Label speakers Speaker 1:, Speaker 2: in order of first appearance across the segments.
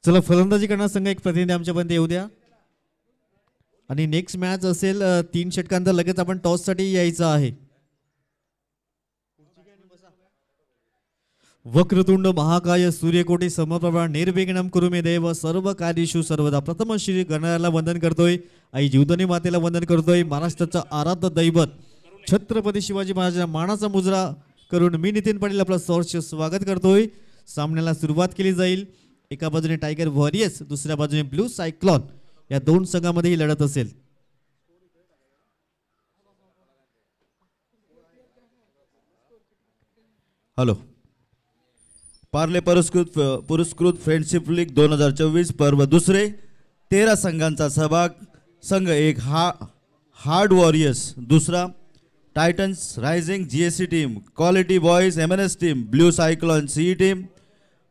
Speaker 1: चला फलंदाजी करणार संघ एक प्रतिनिधी आमच्यापर्यंत येऊ द्या. आणि नेक्स्ट मॅच असेल 3 षटकांतर लगेच आपण टॉस साठी यायचं आहे. वक्रतुंड महाकाय सूर्यकोटी समप्रभा निर्विघ्नं कुरु मे देव सर्व कार्येषु सर्वदा. प्रथम श्री गणरायाला वंदन करतोय, आई जीवदानी मातेला वंदन करतोय. महाराष्ट्राचं आराध्य दैवत छत्रपती शिवाजी महाराजांच्या मानाचा मुजरा करून मी नितीन पाटील आपलं सहर्ष स्वागत करतोय. सामन्याला सुरुवात केली जाईल. एका बाजूने टायगर वॉरियर्स, दुसऱ्या बाजूने ब्लू सायक्लॉन, या दोन संघामध्ये ही लढत असेल.
Speaker 2: हॅलो, पार्ले पुरस्कृत फ्रेंडशिप लीग 2024 पर्व दुसरे 13 संघांचा सहभाग. संघ एक हार्ड वॉरियर्स, दुसरा titans rising GSC team, quality boys MNS team, blue cyclone CE team,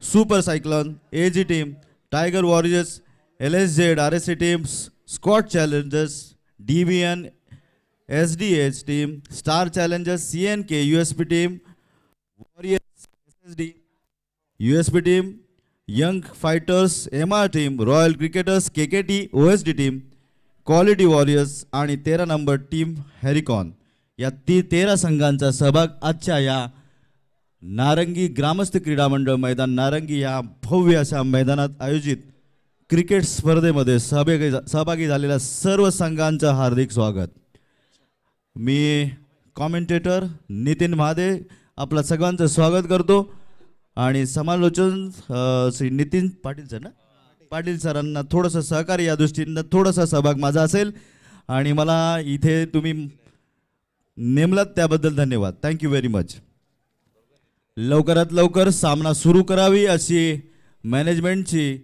Speaker 2: super cyclone AG team, tiger warriors LSZ RSC team, Scott challengers DBN SDH team, star challengers CNK USP team, warriors SSD USP team, young fighters MR team, royal cricketers KKT OSD team, quality warriors आणि 13 number team हॅरिकॉन. या 13 संघांचा सहभाग आजच्या या नारंगी ग्रामस्थ क्रीडा मंडळ मैदान नारंगी या भव्य अशा मैदानात आयोजित क्रिकेट स्पर्धेमध्ये सहभागी झालेल्या सर्व संघांचं हार्दिक स्वागत. मी कॉमेंटेटर नितीन महादे आपल्या सगळ्यांचं स्वागत करतो आणि समालोचन श्री नितीन पाटील सर पाटील सरांना थोडंसं सहकार्य या दृष्टीनं थोडासा सहभाग माझा असेल आणि मला इथे तुम्ही नेमलात त्याबद्दल धन्यवाद. Thank you very much. लवकरात लवकर सामना सुरू करावी अशी मॅनेजमेंटची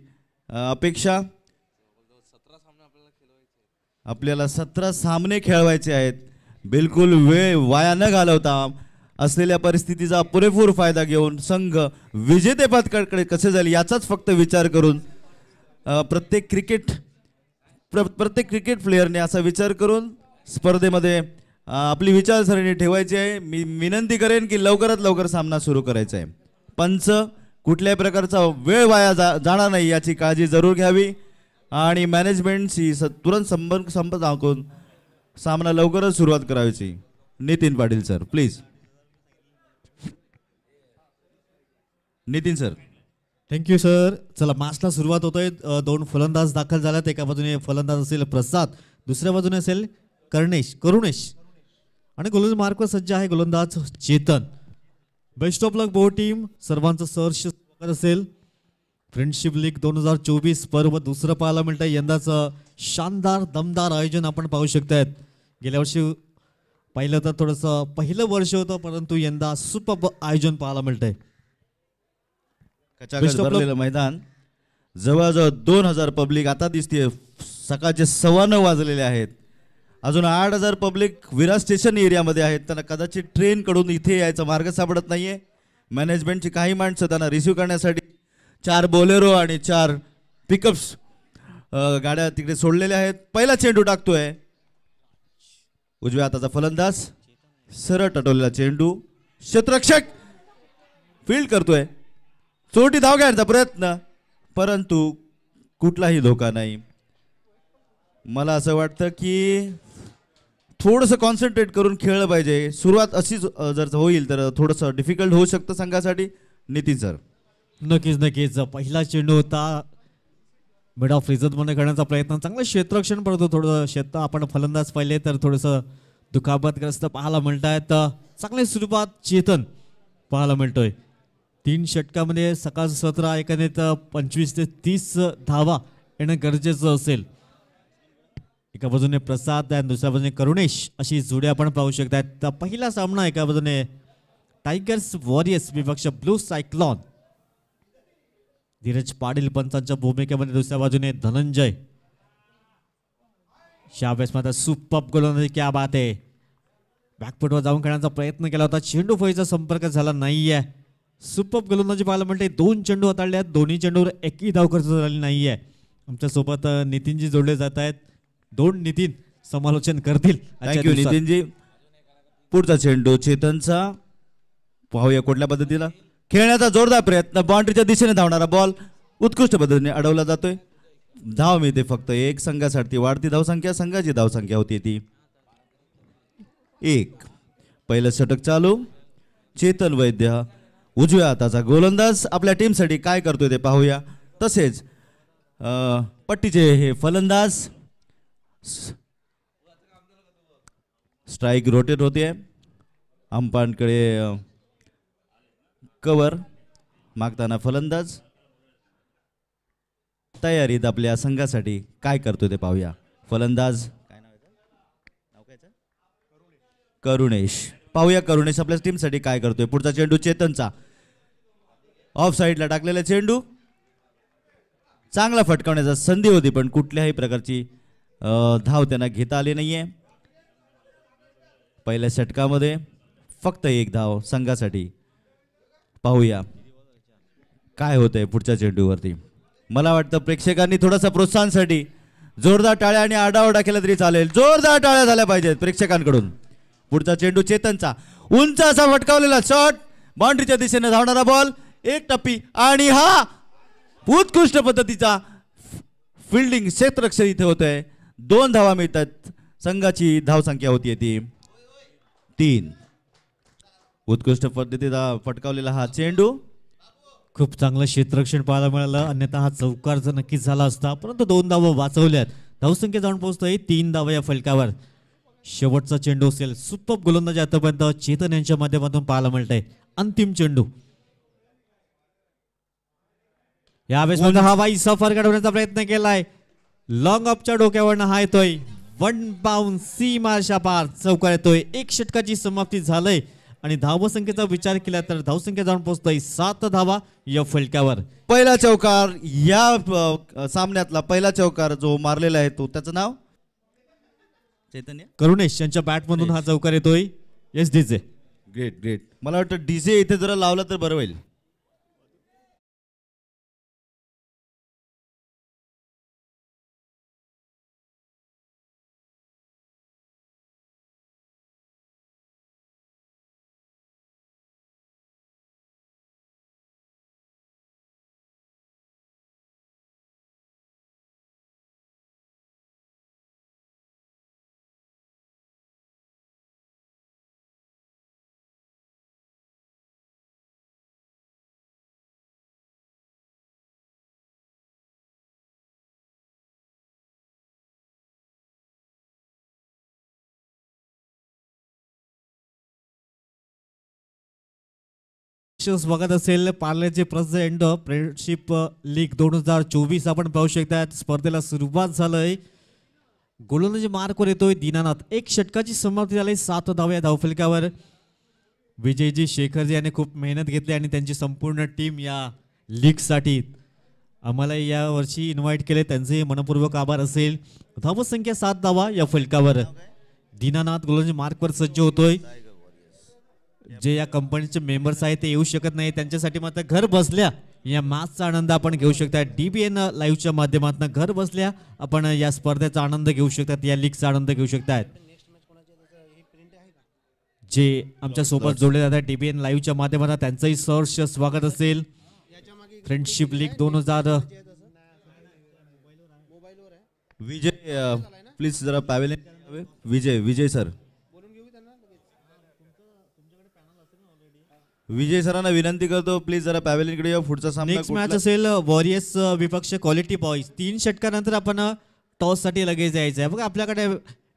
Speaker 2: अपेक्षा. आपल्याला 17 सामने खेळवायचे आहेत. बिलकुल वेळ वाया न घालवता असलेल्या परिस्थितीचा पुरेपूर फायदा घेऊन संघ विजेतेपदाकडे कसे जाईल याचाच फक्त विचार करून प्रत्येक क्रिकेट प्लेयरने असा विचार करून स्पर्धेमध्ये आपली विचारसरणी ठेवायची आहे. मी विनंती करेन की लवकरात लवकर सामना सुरू करायचा आहे. पंच कुठल्याही प्रकारचा वेळ वाया जाणार नाही याची काळजी जरूर घ्यावी आणि मॅनेजमेंटशी तुरंत संपर्क साधून सामना लवकरच सुरुवात करायची. Nitin Patil sir please. Nitin sir.
Speaker 1: Thank you sir. चला मॅचला सुरुवात होतोय. 2 फलंदाज दाखल झाल्यात. एका बाजूने फलंदाज असेल प्रसाद, दुसऱ्या बाजूने असेल करुणेश आणि गोलंदाज मार्कवर सज्ज आहे गोलंदाज Chetan. Best of luck both team. सर्वांचं सहर्ष स्वागत असेल. फ्रेंडशिप लीग 2024 पर्व दुसरं पाहायला मिळत आहे. यंदाचं शानदार दमदार आयोजन आपण पाहू शकतायत. गेल्या वर्षी पाहिलं तर थोडंसं पहिलं वर्ष होतं, परंतु यंदा सुपर आयोजन पाहायला मिळत आहे.
Speaker 2: कचाकच भरलेलं मैदान. जवळजवळ 2000 पब्लिक आता दिसते. सकाळचे 9:15 वाजलेले आहेत. अजून 8000 पब्लिक विरार स्टेशन एरियामध्ये आहेत. त्यांना कदाचित ट्रेन कडून इथे यायचा मार्ग सापडत नाहीये. मॅनेजमेंटची काही माणसं त्यांना रिसिव्ह करण्यासाठी 4 बोलेरो आणि 4 पिकअप्स गाड्या तिकडे सोडलेल्या आहेत. पहिला चेंडू टाकतोय उजव्या हाताचा फलंदाज. सरळ टटवलेला चेंडू. क्षेत्ररक्षक फील्ड करतोय. चोटी धाव घ्यायचा प्रयत्न, परंतु कुठलाही धोका नाही. मला असं वाटतं की थोडंसं कॉन्सन्ट्रेट करून खेळलं पाहिजे. सुरुवात अशीच जर होईल तर थोडंसं डिफिकल्ट होऊ शकतं संघासाठी. नितीन सर.
Speaker 1: नक्कीच. पहिला चेंडू होता मिड ऑफ रिझर्व मध्ये करण्याचा प्रयत्न. चांगलं क्षेत्ररक्षण पडतो. थोडं क्षेत्र आपण फलंदाज पाहिले तर थोडंसं दुखापतग्रस्त पाहायला मिळत आहेत. चांगली सुरुवात चेतन पाहायला मिळतोय. 3 षटकामध्ये सकाळचं 17 एकंदरीत 25 ते 30 धावा येणं गरजेचं असेल. एका बाजूने प्रसाद आणि दुसऱ्या बाजूने करुणेश अशी जोडी आपण पाहू शकतात. पहिला सामना एका बाजूने टायगर्स वॉरियर्स विपक्ष ब्लू सायक्लॉन. धीरज पाटील पंचांच्या भूमिकेमध्ये, दुसऱ्या बाजूने धनंजय. शाबेस मध्ये सुपर गोलंदाजी, क्या बात आहे. बॅकफुटवर जाऊन खेळण्याचा प्रयत्न केला होता. चेंडू फळीचा संपर्क झाला नाहीये. सुपर गोलंदाजी पाहायला मिळते. 2 चेंडू हाताळले. दोन्ही चेंडूवर एकही धाव खर्च झाली नाहीये. आमच्या सोबत नितीनजी जोडले जात आहेत. 2 नितीन समालोचन करतील.
Speaker 2: थँक्यू नितीनजी. पुढचा चेंडू चेतनचा. पाहूया कुठल्या पद्धतीला खेळण्याचा जोरदार प्रयत्न. बाउंड्रीच्या दिशेने धावणारा बॉल उत्कृष्ट पद्धतीने अडवला जातोय. धाव मिळते फक्त एक. संघासाठी वाढती धावसंख्या, संघाची धावसंख्या होती ती 1. पहिलं षटक चालू. चेतन वैद्य उजव्या हाताचा गोलंदाज आपल्या टीमसाठी काय करतोय ते पाहूया. तसेच पट्टीचे हे फलंदाज स्ट्राईक रोटेट होते. अंपांकडे कव्हर मागताना फलंदाज तयारीत आपल्या संघासाठी काय करतोय ते पाहूया. फलंदाज काय नाव आहे करुणेश. पाहूया करुणेश आपल्या टीमसाठी काय करतोय. पुढचा चेंडू चेतनचा ऑफ साईडला टाकलेला चेंडू. चांगला फटकावण्याचा संधी होती पण कुठल्याही प्रकारची धाव त्यांना घेता आली नाहीये. पहिल्या षटकामध्ये फक्त एक धाव संघासाठी. पाहूया काय होतंय पुढच्या चेंडूवरती. मला वाटतं प्रेक्षकांनी थोडासा प्रोत्साहनासाठी जोरदार टाळ्या आणि आरडाओरडा केला तरी चालेल. जोरदार टाळ्या झाल्या पाहिजेत प्रेक्षकांकडून. पुढचा चेंडू चेतनचा उंच असा फटकावलेला शॉट. बाउंड्रीच्या दिशेने धावणारा बॉल. एक टप्पी आणि हा उत्कृष्ट पद्धतीचा फिल्डिंग क्षेत्ररक्षण इथे होतंय. 2 धावा मिळतात. संघाची धावसंख्या होती ती 3. उत्कृष्ट पद्धतीचा फटकावलेला हा चेंडू.
Speaker 1: खूप चांगलं क्षेत्ररक्षण पाहायला मिळालं. अन्यथा हा चौकार जर नक्कीच झाला असता. परंतु 2 धावा वाचवल्यात. धावसंख्या जाऊन पोहोचतोय 3 धावा या फलकावर. शेवटचा चेंडू असेल. सुपर गोलंदाजी आतापर्यंत चेतन यांच्या माध्यमातून पाहायला मिळतंय. अंतिम चेंडू यावेळेस हा वाई सफर काढवण्याचा प्रयत्न केलाय. लॉंग ऑफच्या डोक्यावरनं हा येतोय. 1 बाउंड सीमाशा पार चौकार येतोय. 1 षटकाची समाप्ती झालंय आणि धावसंख्येचा विचार केला तर धावसंख्या जाऊन पोहोचतोय 7 धावा या फलकावर.
Speaker 2: पहिला चौकार या सामन्यातला पहिला चौकार जो मारलेला आहे तो त्याचं नाव चैतन्य
Speaker 1: करुणेश यांच्या बॅटमधून हा चौकार येतोय. S DJ.
Speaker 2: Great great. मला वाटतं डीजे इथे जरा लावला तर बरं होईल.
Speaker 1: बघत असेल पार्लेचे प्रेसिडेंट फ्रेंडशिप लीग 2024 आपण पाहू शकता. स्पर्धेला सुरुवात झालंय. गोलंदाजी मार्कवर येतोय दीनानाथ. 1 षटकाची समाप्ती झाली. 7 धावा या धावफलकावर. विजयजी शेखरजी यांनी खूप मेहनत घेतली आणि त्यांची संपूर्ण टीम या लीगसाठी आम्हाला या वर्षी इन्व्हाइट केले. त्यांचे मनपूर्वक आभार असेल. धावसंख्या 7 धावा या फलकावर. दीनानाथ गोलंदाजी मार्कवर सज्ज होतोय. जे या कंपनीचे मेंबर्स आहेत ते येऊ शकत नाही त्यांच्यासाठी मात्र घर बसल्या या मॅचचा आनंद आपण घेऊ शकता. DBN लाईव्हच्या माध्यमातून घर बसल्या आपण या स्पर्धेचा आनंद घेऊ शकतात. या लीगचा आनंद घेऊ शकतात. जे आमच्या सोबत जोडले जातात DBN लाईव्हच्या माध्यमातून त्यांचंही सहर्ष स्वागत असेल. Friendship league 2000.
Speaker 2: विजय प्लीज जरा पॅवेलियन. विजय सर. विजय सरांना विनंती करतो प्लीज जरा पॅवेलियनकडे या. पुढचा सामना
Speaker 1: नेक्स्ट मॅच असेल वॉरियर्स विपक्ष क्वालिटी बॉईज. 3 षटकानंतर आपण टॉस साठी लगेच यायचं आहे. बघा आपल्याकडे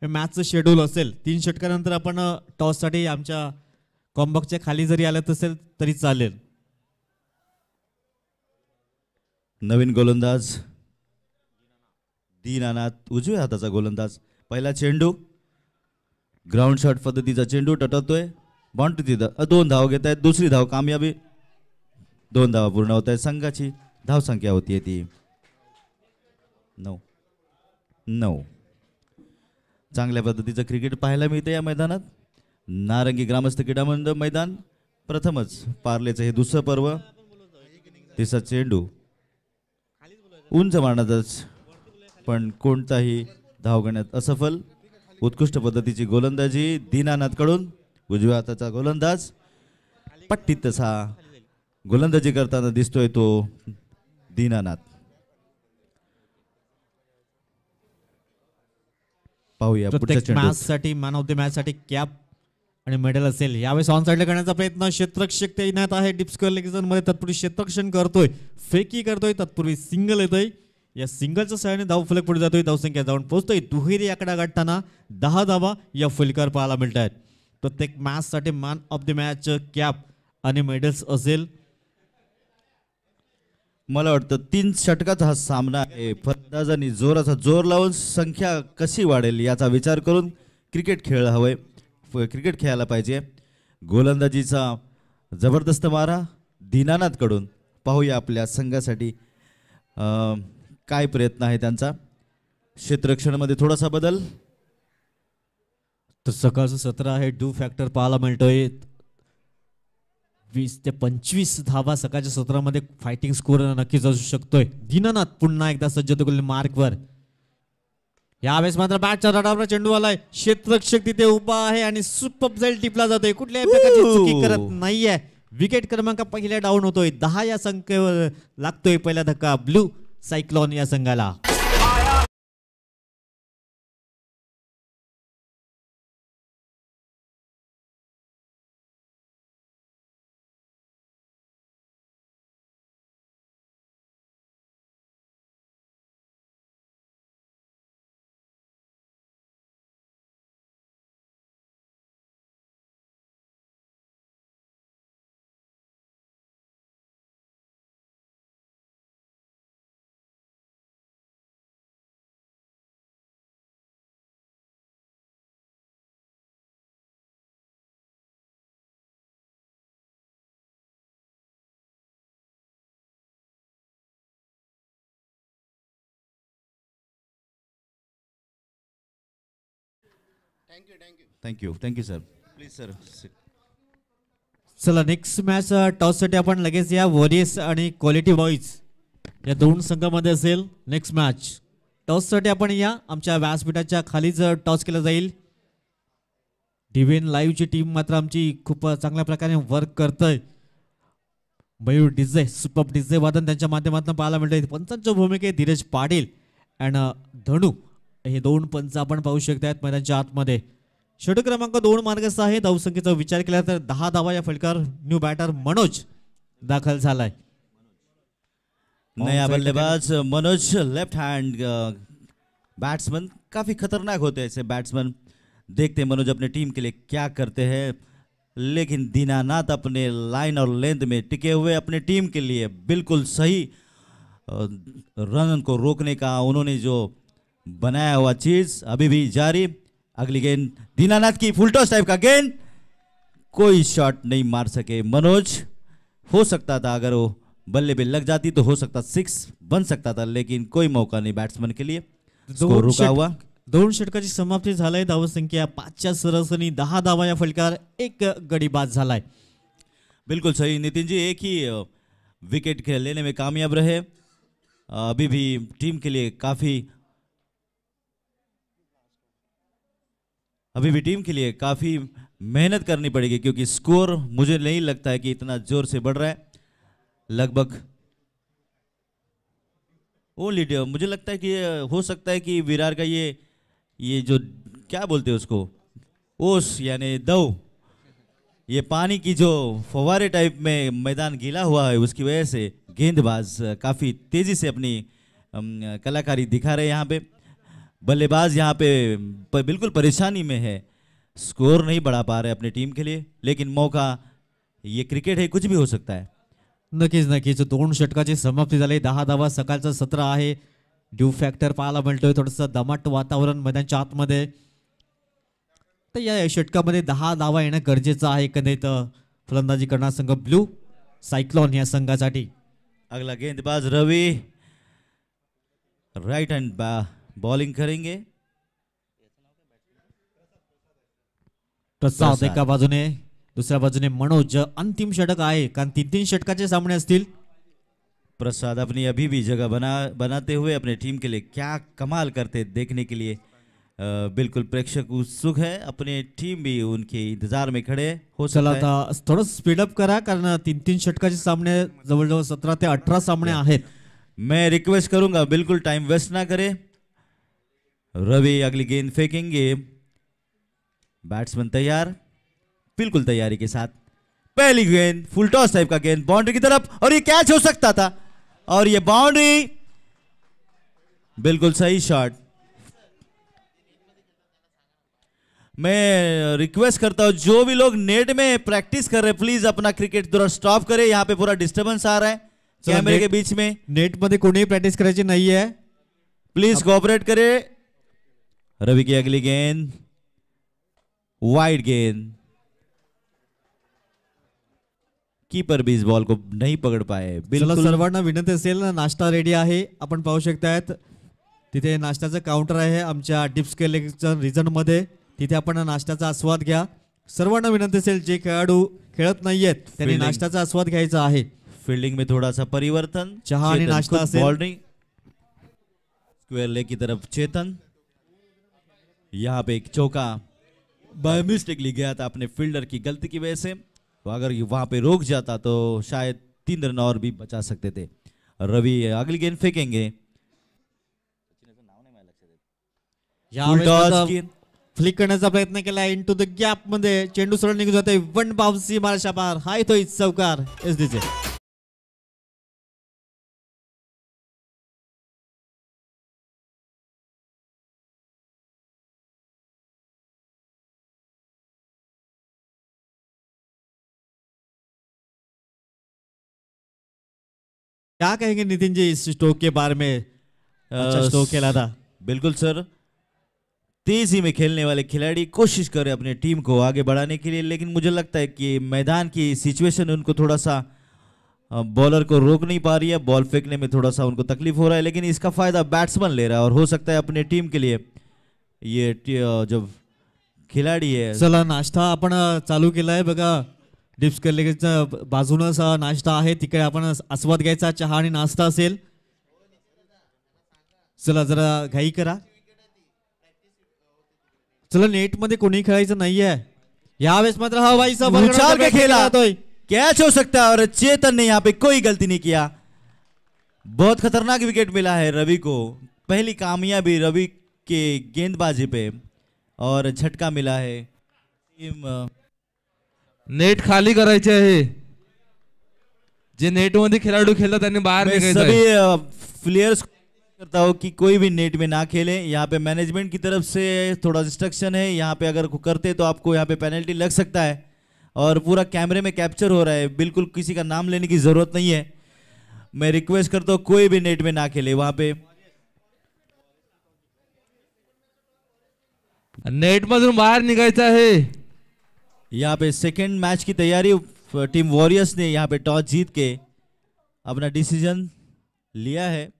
Speaker 1: मॅचचं शेड्यूल असेल. 3 षटकानंतर आपण टॉस साठी आमच्या कॉम्बॉक्सच्या खाली जरी आलं असेल तरी चालेल.
Speaker 2: नवीन गोलंदाज दीनानाथ उजव्या हाताचा गोलंदाज. पहिला चेंडू ग्राउंड शॉट पद्धतीचा चेंडू टटवतोय. बाउंड्री 2 धाव घेत आहेत. दुसरी धाव कामयाबी. 2 धावा पूर्ण होत आहेत. संघाची धावसंख्या होती ती 9. चांगल्या पद्धतीचं क्रिकेट पाहायला मिळते या मैदानात. नारंगी ग्रामस्थ क्रीडा मंडळ मैदान. प्रथमच पार्लेचं हे दुसरं पर्व. तिसरा चेंडू उंच मारण्यातच पण कोणताही धाव घेण्यात असफल. उत्कृष्ट पद्धतीची गोलंदाजी दीनानाथ कडून. उजव्या हाताचा गोलंदाज पट्टीत तसा गोलंदाजी करताना दिसतोय तो दीनानाथ. पाहूया पुढच्या
Speaker 1: प्रत्येक
Speaker 2: चेंडू.
Speaker 1: मॅच साठी मॅन ऑफ द मॅच साठी कॅप आणि मेडल असेल. यावेळेस ऑन साइडला करण्याचा प्रयत्न क्षेत्ररक्षक तैनात आहे. डीप स्क्वेअर लेग झोन मध्ये तत्पूर्वी क्षेत्ररक्षण करतोय, फेकी करतोय, तत्पूर्वी सिंगल येतोय. या सिंगलच्या सहाय्याने धाव फलक पुढे जातोय, धावसंख्या जाऊन पोहोचतोय. दुहेरी आकडा गाठताना 10 धावा या फलकावर पाहायला मिळत आहेत. प्रत्येक मॅच साठी man of the match cap आणि मेडल्स असेल.
Speaker 2: मला वाटतं 3 षटकाचा हा सामना आहे. फलंदाजांनी जोराचा जोर लावून संख्या कशी वाढेल याचा विचार करून क्रिकेट खेळ हवंय, क्रिकेट खेळायला पाहिजे. गोलंदाजीचा जबरदस्त मारा दीनानाथ कडून. पाहूया आपल्या संघासाठी काय प्रयत्न आहे त्यांचा. क्षेत्ररक्षणामध्ये थोडासा बदल.
Speaker 1: तर सकाळचं सत्र आहे, डू फॅक्टर पाहायला मिळतोय. 20 ते 25 धावा सकाळच्या सत्रामध्ये फायटिंग स्कोर नक्कीच असू शकतोय. दीनानाथ पुन्हा एकदा सज्ज मार्कवर. यावेळेस मात्र बॅटच्या रडावर चेंडू आलाय. क्षेत्ररक्षक तिथे उभा आहे आणि सुपर जाईल टिपला जातोय. कुठल्याही प्रकारची चुकी करत नाहीये. विकेट क्रमांक पहिल्या डाऊन होतोय. 10 या संख्येवर लागतोय पहिला धक्का ब्लू सायक्लॉन या संघाला.
Speaker 2: Thank you sir. Please sir.
Speaker 1: चला नेक्स्ट मॅच टॉस साठी आपण लगेच या वॉरियर्स आणि क्वालिटी बॉईज या दोन संघामध्ये असेल. नेक्स्ट मॅच टॉस साठी आपण या आमच्या व्यासपीठाच्या खालीच टॉस केला जाईल. डिव्हिन लाईव्हची टीम मात्र आमची खूप चांगल्या प्रकारे वर्क करतोय. मयूर डिझे सुपर डिझे वादन त्यांच्या माध्यमातून पाहायला मिळतंय. पंचांच्या भूमिकेत धीरज पाटील आणि धनू हे दोन पंच आपण पाहू शकतात मैदानाच्या आतमध्ये. षटक क्रमांक 2 मार्गस्थ आहे. धावसंख्येचा विचार केला तर 10 धावा या फलकावर न्यू बॅटर मनोज दाखल झालाय.
Speaker 2: नया बल्लेबाज मनोज लेफ्ट हैंड बैट्समैन, काफी खतरनाक होते हैं ऐसे बैट्समैन. देखते हैं मनोज अपने टीम के लिए क्या करते हैं. लेकिन दीनानाथ अपने लाइन और लेंथ में टिके हुए अपने टीम के लिए बिल्कुल सही रन को रोकने का उन्होंने जो बनाया हुआ चीज अभी भी जारी. अगली गेंद दीनानाथ की, फुल टॉस टाइप का गेंद, कोई शॉट नहीं मार सके मनोज. हो सकता था अगर वो बल्ले पे लग जाती तो हो सकता 6 बन सकता था, लेकिन कोई मौका नहीं बैट्समैन के लिए. स्कोर रुका हुआ.
Speaker 1: 2 षटकाची समाप्ती झालाय. धावसंख्या 5च्या सरासरी 10 धावा या फलकावर 1 गडी बाद झालाय.
Speaker 2: बिल्कुल सही नितिन जी, एक ही विकेट लेने में कामयाब रहे. अभी भी टीम के लिए काफी मेहनत करनी पड़ेगी, क्योंकि स्कोर मुझे नहीं लगता है कि इतना जोर से बढ़ रहा है. लगभग ओनली मुझे लगता है कि हो सकता है कि विरार का ये जो क्या बोलते हैं उसको, ओस यानी दव, ये पानी की जो फव्वारे टाइप में मैदान गीला हुआ है, उसकी वजह से गेंदबाज काफ़ी तेज़ी से अपनी कलाकारी दिखा रहे हैं. यहाँ पे बल्लेबाज यहाँ पे बिल्कुल परेशानी में है, स्कोर नहीं बढ़ा पा रहे अपनी टीम के लिए. लेकिन मौका, ये क्रिकेट है, कुछ भी हो सकता है.
Speaker 1: नक्कीच नक्कीच 2 षटकाची समाप्ती झाली. 10 धावा सकाळचं सत्र आहे. ड्यू फॅक्टर पाहायला मिळतोय. थोडंसं दमाट वातावरण मैदानाच्या आतमध्ये. तर या षटकामध्ये 10 धावा येणं गरजेचं आहे. एकंदरीत फलंदाजी करणार संघ ब्लू सायक्लॉन या संघासाठी.
Speaker 2: अगला गेंदबाज रवि राइट हैंड बॉलिंग करेंगे.
Speaker 1: प्रसाद एका बाजूने, दुसऱ्या बाजूने मनोज. अंतिम षटक आहे, कारण 3-3 षटकाचे सामने असतील.
Speaker 2: प्रसाद अपनी अभी भी जगह बनाते हुए अपने टीम के लिए क्या कमाल करते देखने के लिए बिल्कुल प्रेक्षक उत्सुक है. अपने टीम भी उनके इंतजार में खड़े हो.
Speaker 1: चला आता थोडं स्पीडअप करा, कारण 3-3 षटकाचे सामने जवळजवळ 17 ते 18 सामने आहेत.
Speaker 2: मैं रिक्वेस्ट करूंगा बिल्कुल टाइम वेस्ट ना करें। रवि अगली गेंद फेंकेंगे। बैट्समैन तैयार, बिल्कुल तैयारी के साथ। पहली गेंद फुल टॉस टाइप का गेंद बाउंड्री की तरफ और ये कैच हो सकता था और ये बाउंड्री, बिल्कुल सही शॉट। मैं रिक्वेस्ट करता हूं जो भी लोग नेट में प्रैक्टिस कर रहे हैं प्लीज अपना क्रिकेट थोड़ा स्टॉप करें, यहां पे पूरा डिस्टर्बेंस आ रहा है कैमरे के बीच में।
Speaker 1: नेट मध्ये कोणीही प्रॅक्टिस करायची नाहीये,
Speaker 2: प्लीज कोऑपरेट करें। रवि की अगली गेंद, वाइड गेंद। कीपर भी इस बॉल को नहीं पकड़ पाए।
Speaker 1: चला
Speaker 2: बिल्कुल
Speaker 1: सर्वांना विनंती असेल ना, नाश्ता रेडी आहे, आपण पाहू शकतायत तिथे नाश्त्याचं काउंटर आहे आमच्या डिप्स कलेक्शन रिजन मध्ये, तिथे आपण नाश्त्याचा आस्वाद घ्या। सर्वांना विनंती असेल जे खेळाडू खेळत नाहीयेत त्यांनी
Speaker 2: Fielding.
Speaker 1: नाश्त्याचा आस्वाद घ्यायचा आहे।
Speaker 2: फील्डिंग में थोड़ा सा परिवर्तन।
Speaker 1: चहा आणि
Speaker 2: चेतन
Speaker 1: नाश्ता
Speaker 2: खुद
Speaker 1: असेल।
Speaker 2: बॉलिंग स्क्वायर लेग की तरफ चेतन, यहाँ पे एक चौका बाय मिस्टेकली गया था अपने फील्डर की गलती की वजह से, तो अगर ये वहां पे रोक जाता तो शायद 3 रन और भी बचा सकते थे। रवि अगली गेंद फेंकेंगे।
Speaker 1: यावेळेस
Speaker 2: टॉस
Speaker 1: आता
Speaker 2: गेंद,
Speaker 1: फ्लिक करण्याचा प्रयत्न केला इनटू द गॅप मध्ये, चेंडू सरळ निघून जाते, वन बाउन्सी मारशा पार, हाय तो चौकार एसडीचे। क्या कहेंगे नितिन जी इस स्ट्रोक के बारे में? अच्छा स्ट्रोक खेला था।
Speaker 2: बिल्कुल सर, तेजी में खेलने वाले खिलाड़ी कोशिश करें अपने टीम को आगे बढ़ाने के लिए, लेकिन मुझे लगता है कि मैदान की सिचुएशन उनको थोड़ा सा बॉलर को रोक नहीं पा रही है, बॉल फेंकने में थोड़ा सा उनको तकलीफ हो रहा है, लेकिन इसका फायदा बैट्समैन ले रहा है और हो सकता है अपने टीम के लिए ये जब खिलाड़ी है।
Speaker 1: चला नाश्ता आपण चालू केलाय बघा, डिप्स कलेक्शनच्या बाजूनच नाश्ता आहे, तिकडे आपण आस्वाद घ्यायचा, चहा आणि नाश्ता असेल। चला जरा घाई करा, चला नेट मध्ये कोणी खेळायचं नाहीये यावेळेस मात्र हा भाई सब
Speaker 2: उछाल के खेला, कैच हो सकता है और चेतन ने यहाँ पे कोई गलती नहीं किया। बहुत खतरनाक विकेट मिला है रवि को, पहली कामयाबी रवि के गेंदबाजी पे और झटका मिला है।
Speaker 3: नेट खाली करायचे आहे, जे नेट मध्ये खेळाडू खेळतात त्यांनी बाहेर
Speaker 2: मैं
Speaker 3: निघायचं
Speaker 2: सभी
Speaker 3: आहे।
Speaker 2: प्लेयर्स करता हूँ कि कोई भी नेट में ना खेले, यहाँ पे मैनेजमेंट की तरफ से थोड़ा इंस्ट्रक्शन है, यहाँ पे अगर करते तो आपको यहाँ पे पेनल्टी लग सकता है और पूरा कैमरे में कैप्चर हो रहा है, बिल्कुल किसी का नाम लेने की जरूरत नहीं है। मैं रिक्वेस्ट करता हूँ कोई भी नेट में ना खेले वहां पे।
Speaker 3: नेट मधून बाहेर निघायचं आहे।
Speaker 2: यहाँ पे सेकेंड मैच की तैयारी, टीम वॉरियर्स ने यहाँ पे टॉस जीत के अपना डिसीजन लिया है।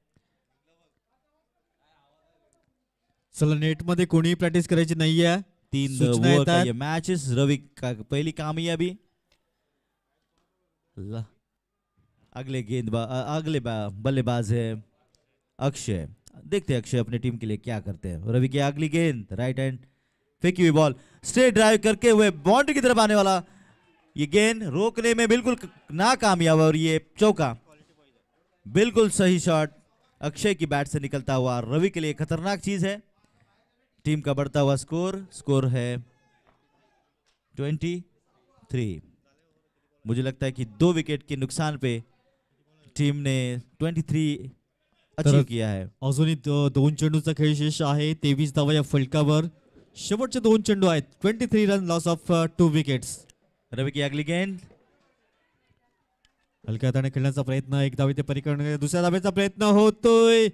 Speaker 1: चला नेट मध्ये कोणी प्रॅक्टिस करायची नाहीये,
Speaker 2: 3
Speaker 1: सूचना
Speaker 2: ओवर
Speaker 1: येत
Speaker 2: का
Speaker 1: आहेत।
Speaker 2: ये मैचेस, रवि का पहली कामयाबी। अगले बल्लेबाज है अक्षय, देखते हैं अक्षय अपनी टीम के लिए क्या करते हैं। रवि की अगली गेंद, राइट हैंड फेंकी हुई बॉल, स्ट्रेट ड्राइव करके हुए बाउंड्री की तरफ आने वाला, ये गेंद रोकने में बिल्कुल नाकामयाब और ये चौका, बिल्कुल सही शॉट अक्षय की बैट से निकलता हुआ। रवि के लिए खतरनाक चीज है। टीम का बढ़ता हुआ स्कोर है 23। मुझे लगता है कि 2 विकेट के नुकसान पे टीम ने 23 अचीव किया है।
Speaker 1: अजूनही 2 चेंडूचा खेळ शेष आहे, 23 धावा या फलकावर, शेवटचे 2 चेंडू आहेत, 23 run, loss of 2 wickets.
Speaker 2: Ravi की अगली गेंद,
Speaker 1: हलक्या हाताने खेळण्याचा प्रयत्न, एक धाव इथे परिकरण, दुसऱ्या धावेचा प्रयत्न होतोय,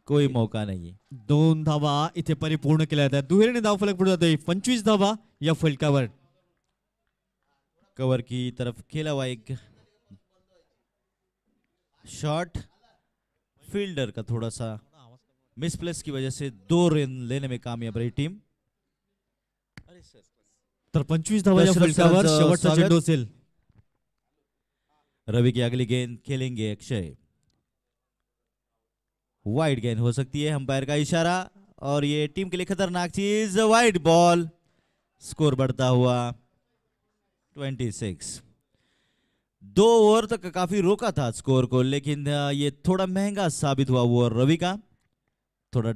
Speaker 2: कोई मौका नहीं।
Speaker 1: 2 धावा इथे परिपूर्ण केल्या जातात, दुहेरीने धाव फलक पुढे जातोय, 25 धावा या फलकावर।
Speaker 2: कवर की तरफ खेला हुआ एक शॉट, फील्डर का थोड़ा सा मिसप्लेस की वजह से 2 रन लेने में कामयाब रही टीम।
Speaker 1: तर 25 धावा या
Speaker 2: दशरथ
Speaker 1: फलकावर,
Speaker 2: सरांचं
Speaker 1: शेवटचा
Speaker 2: स्वागत।
Speaker 1: चेंडू असेल।
Speaker 2: रवि की अगली गेंद खेलेंगे अक्षय, वाइड गेंद हो सकती है, अंपायर का इशारा, और ये टीम के लिए खतरनाक चीज, वाइड बॉल, स्कोर बढ़ता हुआ 26। 2 ओवर तक काफी रोका था स्कोर को, लेकिन ये थोड़ा महंगा साबित हुआ वो रवि का। थोड़ा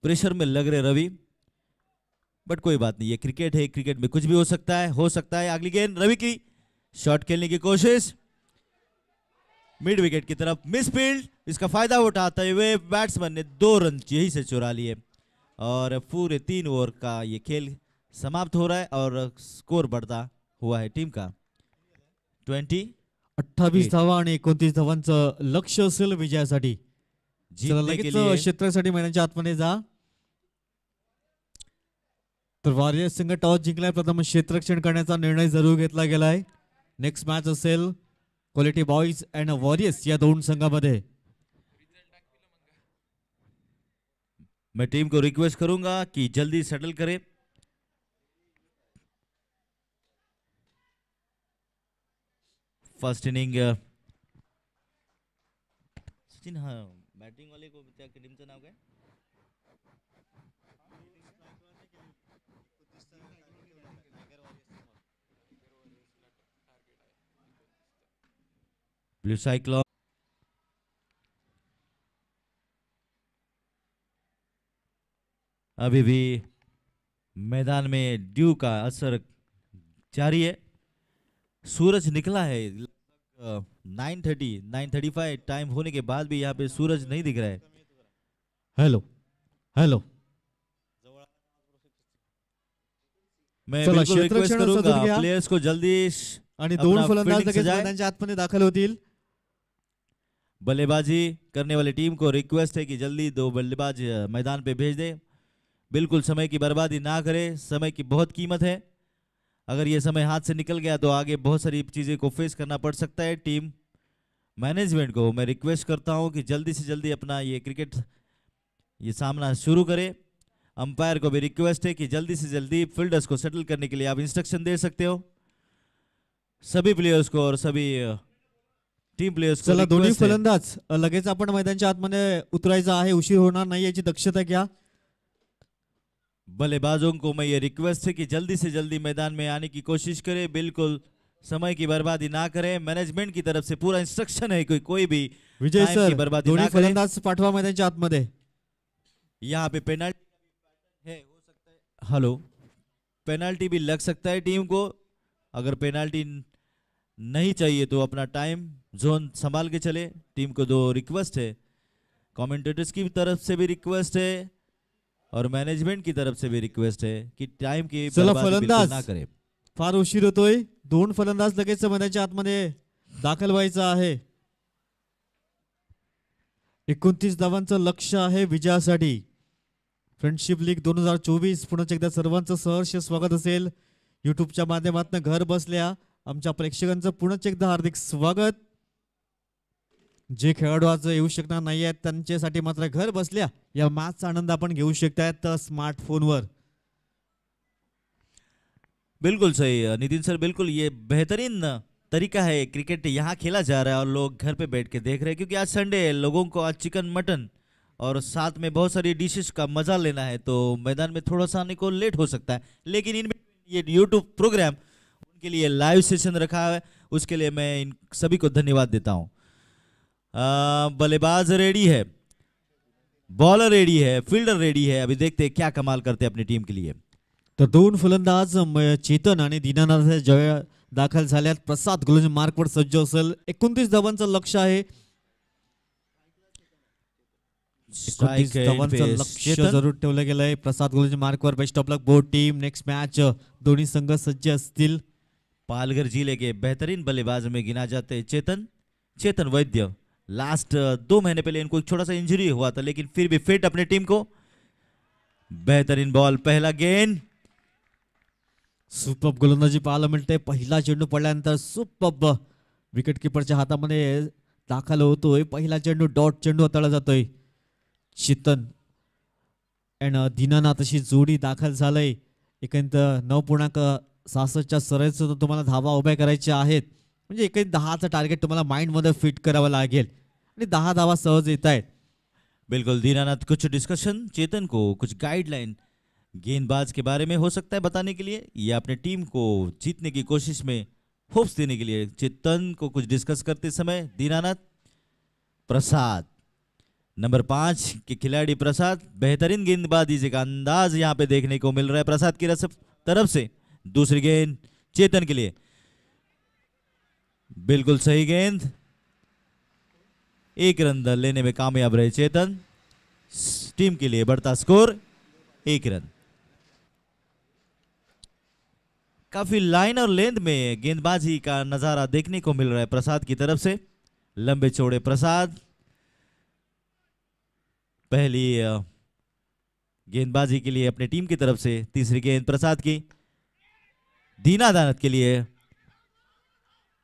Speaker 2: प्रेशर में लग रहे रवि, बट कोई बात नहीं, ये क्रिकेट है, क्रिकेट में कुछ भी हो सकता है, हो सकता है। अगली गेंद रवि की, शॉट खेलने की कोशिश, मिड विकेट की तरफ मिस फील्ड। इसका फायदा उठाते हुए बैट्समैन ने 2 रन यही से चुरा लिए और पूरे 3 ओवर का ये खेल समाप्त हो रहा है और स्कोर बढ़ता हुआ है टीम का 20।
Speaker 1: 28 धावा आणि 29 धावांचं लक्ष असेल विजयासाठी. चला
Speaker 2: जीतने के
Speaker 1: लगेच
Speaker 2: लिए
Speaker 1: क्षेत्रासाठी मैदानाच्या आतमध्ये जा. तर वॉरियर्स संघ टॉस जिंकलाय, प्रथम क्षेत्ररक्षण करण्याचा निर्णय जरूर घेतला गेलाय. नेक्स्ट मॅच असेल क्वालिटी बॉईज अँड वॉरियर्स या दोन संघामध्ये.
Speaker 2: मैं टीम को रिक्वेस्ट करूंगा कि जल्दी सेटल करे। फर्स्ट इनिंग सचिन, हाँ बैटिंग वाले को त्या टीमचं नाव काय? Blue cyclone. अभी भी मैदान में ड्यू का असर जारी है। सूरज निकला है 9:35 टाइम होने के बाद भी यहाँ पे सूरज नहीं दिख रहा है।
Speaker 1: हॅलो हॅलो,
Speaker 2: मैं
Speaker 1: चला,
Speaker 2: बिल्कुल रिक्वेस्ट
Speaker 1: क्षेत्ररक्षण सदर
Speaker 2: करूंगा
Speaker 1: घ्या.
Speaker 2: प्लेयर्स को जल्दी
Speaker 1: आणि
Speaker 2: अपना
Speaker 1: दोन फलंदाज
Speaker 2: fielding
Speaker 1: लगेच
Speaker 2: सजाए.
Speaker 1: मैदानाच्या आतमध्ये दाखल होतील.
Speaker 2: बल्लेबाजी करने वाली टीम को रिक्वेस्ट है कि जल्दी 2 बल्लेबाज मैदान पे भेज दे। बिल्कुल समय की बर्बादी ना करे, समय की बहुत कीमत है। अगर ये समय हाथ से निकल गया तो आगे बहुत सारी चीज़ें को फेस करना पड़ सकता है। टीम मैनेजमेंट को मैं रिक्वेस्ट करता हूं कि जल्दी से जल्दी अपना ये क्रिकेट ये सामना शुरू करे। अंपायर को भी रिक्वेस्ट है कि जल्दी से जल्दी फील्डर्स को सेटल करने के लिए आप इंस्ट्रक्शन दे सकते हो सभी प्लेयर्स को और सभी टीम प्लेयर्स को।
Speaker 1: चला, दोन्ही
Speaker 2: request है.
Speaker 1: फलंदाज लगेच आपण मैदानाच्या आतमध्ये उतरायचं आहे. उशीर होणार नाही याची दक्षता घ्या.
Speaker 2: बल्लेबाजों को मैं ये रिक्वेस्ट है कि जल्दी से जल्दी मैदान में आने की कोशिश करें, बिल्कुल समय की बर्बादी ना करें। मैनेजमेंट की तरफ से पूरा इंस्ट्रक्शन है कि कोई भी
Speaker 1: विजय
Speaker 2: time
Speaker 1: सर,
Speaker 2: की बर्बादी
Speaker 1: दोन्ही
Speaker 2: ना करें।
Speaker 1: फलंदाज पाठवा मैदानाच्या आतमध्ये.
Speaker 2: यहाँ पे पेनल्टी है, हो सकता है, हेलो, पेनल्टी भी लग सकता है टीम को। अगर पेनल्टी नहीं चाहिए तो अपना टाइम जोन संभाल के चले। टीम को 2 रिक्वेस्ट है, कमेंटेटर्स की तरफ से भी रिक्वेस्ट है और मैनेजमेंट की तरफ से भी रिक्वेस्ट है कि टाइम की
Speaker 1: चला,
Speaker 2: बर्बादी बिल्कुल
Speaker 1: फलंदाज.
Speaker 2: ना करे।
Speaker 1: फार उशीर होतोय. 2 फलंदाज लगेच मैदानाच्या आतमध्ये दाखल व्हायचं आहे. 29 धावांचं लक्ष आहे विजयासाठी. फ्रेंडशिप लीग 2024 पुन्हा एकदा सर्वांचं सहर्ष स्वागत असेल. युट्यूबच्या माध्यमातून घर बसल्या आमच्या प्रेक्षकांचं पुन्हा एकदा हार्दिक स्वागत. जे खेळाडू आज येऊ शकणार नाही आहेत त्यांच्यासाठी मात्र घर बसल्या या मॅचचा आनंद आपण घेऊ शकतायत स्मार्टफोनवर.
Speaker 2: बिल्कुल सही नितिन सर, बिल्कुल ये बेहतरीन तरीका है। क्रिकेट यहाँ खेला जा रहा है और लोग घर पे बैठ के देख रहे हैं, क्योंकि आज संडे है, लोगों को आज चिकन मटन और साथ में बहुत सारी डिशेस का मजा लेना है, तो मैदान में थोड़ा सा आने को लेट हो सकता है। लेकिन इनमें ये यूट्यूब प्रोग्राम उनके लिए लाइव सेशन रखा है, उसके लिए मैं इन सभी को धन्यवाद देता हूँ। बल्लेबाज रेडी है, बॉलर रेडी है, फील्डर रेडी है। अभी देखते हैं क्या कमाल करते हैं अपनी टीम के लिए।
Speaker 1: तर 2 फलंदाज चेतन आणि दीनानाथ ज्या दाखल झाल्यात. प्रसाद गोलंदाज मार्कवर सज्ज असेल. 29 धावांचं लक्ष आहे. 29 धावांचं लक्ष जरूर ठेवलं गेलंय. प्रसाद गोलंदाज मार्कवर. Best of luck both team. Next match दोन्ही संघ सज्ज असतील.
Speaker 2: पालघर जिले के बेहतरीन बल्लेबाज में गिना जाते हैं चेतन वैद्य। लास्ट 2 महीने पहले इनको एक छोटा सा इंजरी हुआ था, लेकिन फिर भी फिट अपने टीम को। बेहतरीन बॉल, पहला गेंद,
Speaker 1: सुपर गोलंदाजी पाहायला मिळते. पहिला चेंडू पडल्यानंतर सुपर विकेट किपरच्या हातामध्ये दाखल होतोय. पहिला चेंडू डॉट चेंडू हाताळला जातोय. चेतन आणि दीनानाथ अशी जोडी दाखल झालंय. एकंदर 9.66च्या सराईचं तुम्हाला धावा उभ्या करायच्या आहेत. म्हणजे एकंदर 10चं टार्गेट तुम्हाला माइंड मध्ये फिट करावं लागेल आणि 10 धावा सहज येत आहेत.
Speaker 2: बिल्कुल दीनानाथ, कुछ डिस्कशन चेतन को कुछ गाइडलाइन गेंदबाज के बारे में हो सकता है बताने के लिए, या अपने टीम को जीतने की कोशिश में होप्स देने के लिए चेतन को कुछ डिस्कस करते समय दीनानाथ प्रसाद, नंबर 5 के खिलाड़ी प्रसाद, बेहतरीन गेंदबाजी का अंदाज यहाँ पे देखने को मिल रहा है प्रसाद की तरफ से। दूसरी गेंद चेतन के लिए, बिल्कुल सही गेंद, 1 रन लेने में कामयाब रहे चेतन। टीम के लिए बढ़ता स्कोर 1 रन। काफी लाइन और लेंथ में गेंदबाजी का नजारा देखने को मिल रहा है प्रसाद की तरफ से। लंबे चौड़े प्रसाद, पहली गेंदबाजी के लिए अपने टीम की तरफ से। तीसरी गेंद प्रसाद की, दीनानाथ के लिए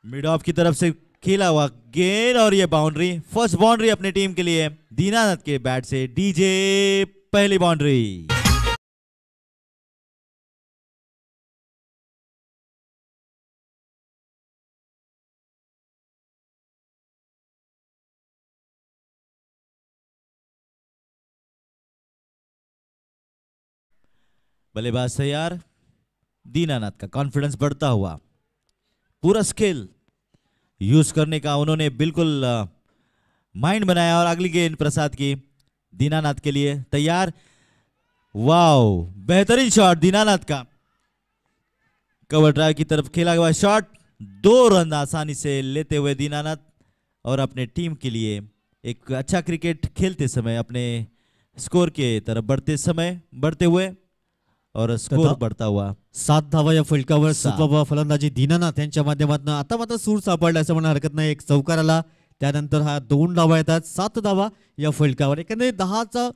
Speaker 2: मिड ऑफ की तरफ से खेला हुआ गेंद और ये बाउंड्री, फर्स्ट बाउंड्री अपने टीम के लिए दीनानाथ के बैट से। डीजे पहली बाउंड्री। बल्लेबाज तैयार, दीनानाथ का कॉन्फिडेंस बढ़ता हुआ, पूरा स्किल यूज करने का उन्होंने बिल्कुल माइंड बनाया। और अगली गेंद प्रसाद की, दीनानाथ के लिए तैयार। वाओ, बेहतरीन शॉट दीनानाथ का, कवर ड्राइव की तरफ खेला हुआ शॉट, 2 रन आसानी से लेते हुए दीनानाथ। और अपने टीम के लिए एक अच्छा क्रिकेट खेलते समय, अपने स्कोर के तरफ बढ़ते हुए और स्कोर बढ़ता हुआ।
Speaker 1: 7 धावा या फलकावर सुप्रभ फलंदाजी दीनानाथ यांच्या माध्यमातून आता मात्र सूर सापडला असं म्हणा हरकत नाही। एक चौकार आला, त्यानंतर हा 2 धावा येतात। 7 धावा या फलकावर, एकंदरीत 10चा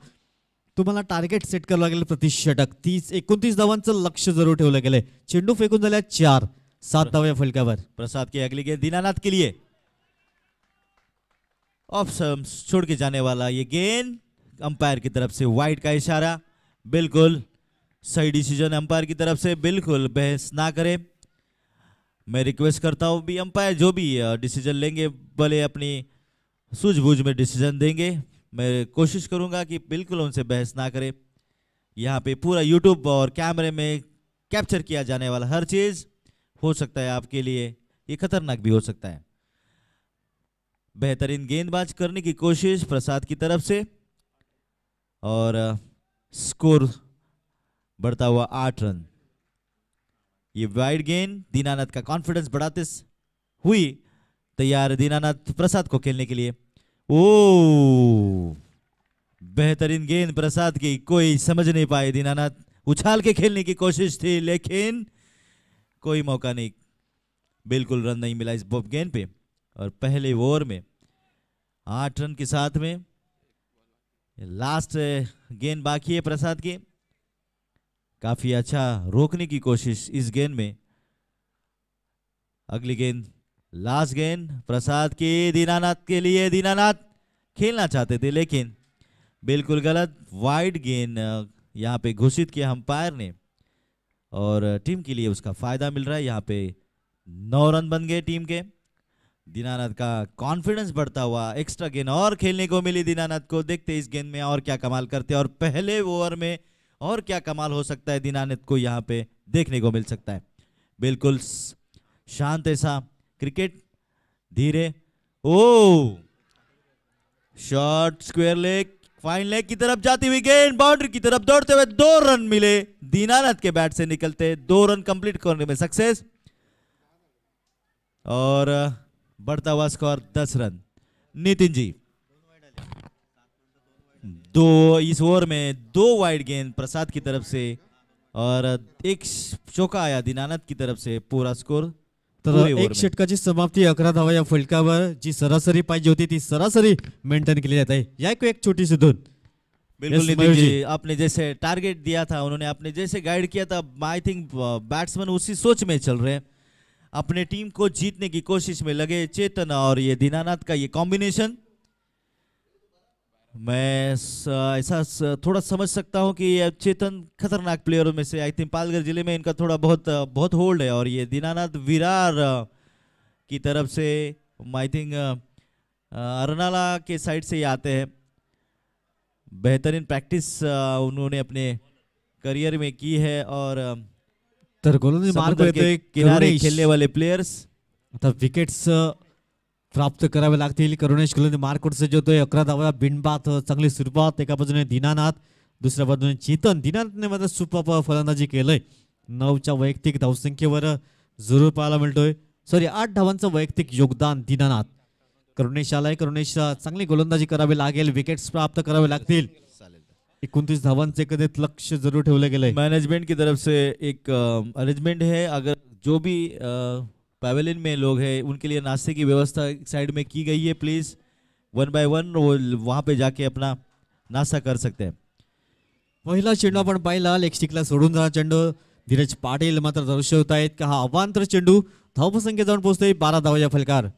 Speaker 1: तुम्हाला टार्गेट सेट करावं लागेल प्रति षटक। 29 धावांचं लक्ष जरूर ठेवलं गेलंय। चेंडू फेकून झाल्या 4, 7 धावा या फलकावर।
Speaker 2: प्रसाद की अगली गेंद दीनानाथ के लिए, ऑफ स्टंप्स छोड़ के जाने वाला ये गेंद, अंपायर की तरफ से वाइड का इशारा। बिल्कुल सही डिसीजन अंपायर की तरफ से, बिल्कुल बहस ना करें। मैं रिक्वेस्ट करता हूं भी अंपायर जो भी डिसीजन लेंगे भले अपनी सूझबूझ में डिसीजन देंगे, मैं कोशिश करूंगा कि बिल्कुल उनसे बहस ना करें। यहाँ पे पूरा यूट्यूब और कैमरे में कैप्चर किया जाने वाला हर चीज हो सकता है आपके लिए ये खतरनाक भी हो सकता है। बेहतरीन गेंदबाज करने की कोशिश प्रसाद की तरफ से और स्कोर बढ़ता हुआ 8 रन। ये वाइड गेंद दीनानाथ का कॉन्फिडेंस बढ़ाते हुई तैयार दीनानाथ प्रसाद को खेलने के लिए। ओ बेहतरीन गेंद प्रसाद की, कोई समझ नहीं पाए दीनानाथ, उछाल के खेलने की कोशिश थी लेकिन कोई मौका नहीं, बिल्कुल रन नहीं मिला इस गेंद पे। और पहले ओवर में 8 रन के साथ में लास्ट गेंद बाकी है प्रसाद की। काफी अच्छा रोकने की कोशिश इस गेंद में। अगली गेंद लास्ट गेंद प्रसाद की दीनानाथ के लिए, दीनानाथ खेलना चाहते थे लेकिन बिल्कुल गलत, वाइड गेंद यहाँ पे घोषित किया अंपायर ने और टीम के लिए उसका फायदा मिल रहा है। यहाँ पे 9 रन बन गए टीम के। दीनानाथ का कॉन्फिडेंस बढ़ता हुआ, एक्स्ट्रा गेंद और खेलने को मिली दीनानाथ को। देखते इस गेंद में और क्या कमाल करते हैं और पहले ओवर में और क्या कमाल हो सकता है दीनानाथ को यहाँ पे देखने को मिल सकता है। बिल्कुल शांत ऐसा क्रिकेट, धीरे, ओ shot square leg, fine leg की तरफ जाती हुई गेंद बाउंड्री की तरफ दौड़ते हुए 2 रन मिले दीनानाथ के बैट से निकलते, 2 रन कंप्लीट करने में सक्सेस और बढ़ता हुआ स्कोर 10 रन। नितिन जी, इस ओवर में 2 वाइड गेंद प्रसाद की तरफ से और एक चौका आया दीनानाथ की तरफ से, पूरा स्कोर।
Speaker 1: तर एक षटकाची समाप्ती 11 धावा या फलकावर, जी सरासरी पाहिजे होती ती सरासरी मेंटेन केली जात आहे। या एक छोटी सी धून।
Speaker 2: बिल्कुल नितिन जी, आपने जैसे टारगेट दिया था, उन्होंने आपने जैसे गाइड किया था, आई थिंक बैट्समैन उसी सोच में चल रहे हैं, अपने टीम को जीतने की कोशिश में लगे चेतन और ये दीनानाथ का ये कॉम्बिनेशन। मैं ऐसा थोड़ा समझ सकता हूं कि चेतन खतरनाक प्लेयरों में से, आई थिंक पालघर जिले में इनका थोड़ा बहुत होल्ड है और ये दीनानाथ विरार की तरफ से आई थिंक अरनाला के साइड से ही आते हैं। बेहतरीन प्रैक्टिस उन्होंने अपने करियर में की है और
Speaker 1: तर गोलंदाजी मार्ग
Speaker 2: किनारे खेलने वाले प्लेयर्स
Speaker 1: आता विकेट्स प्राप्त करावे लागतील. करुणेश कुलकर्णी मार्कआउट सजवतोय. 11 धावा बिनबाद. चांगली सुरुवात. एका बाजूने दीनानाथ, दुसऱ्या बाजूने चेतन. दीनानाथने मात्र सुपर फलंदाजी केलंय. 9च्या वैयक्तिक धावसंख्येवर जरूर पाहायला मिळतोय. सॉरी 8 धावांचं वैयक्तिक योगदान दीनानाथ. करुणेश आलाय. करुणेश चांगली गोलंदाजी करावी लागेल. विकेट्स प्राप्त करावे लागतील. 29 धावांचे एकंदरीत लक्ष जरूर ठेवलं गेलंय.
Speaker 2: मैनेजमेंट की तरफ से एक अरेंजमेंट है, अगर जो भी पैवेलियन में लोग हैं उनके लिए नाश्ते की व्यवस्था साइड में की गई है. प्लीज 1 बाय 1 वो वहाँ पे जाके अपना नाश्ता कर सकते हैं.
Speaker 1: पहिला चेंडू आपण पाहिला. लेग स्टिकला सोडून जाणार चेंडू. धीरज पाटील मात्र दर्शवत आहेत की हा अवांतर चेंडू धावसंख्या जाऊन पोहोचतोय. 12 धावा या फलकार.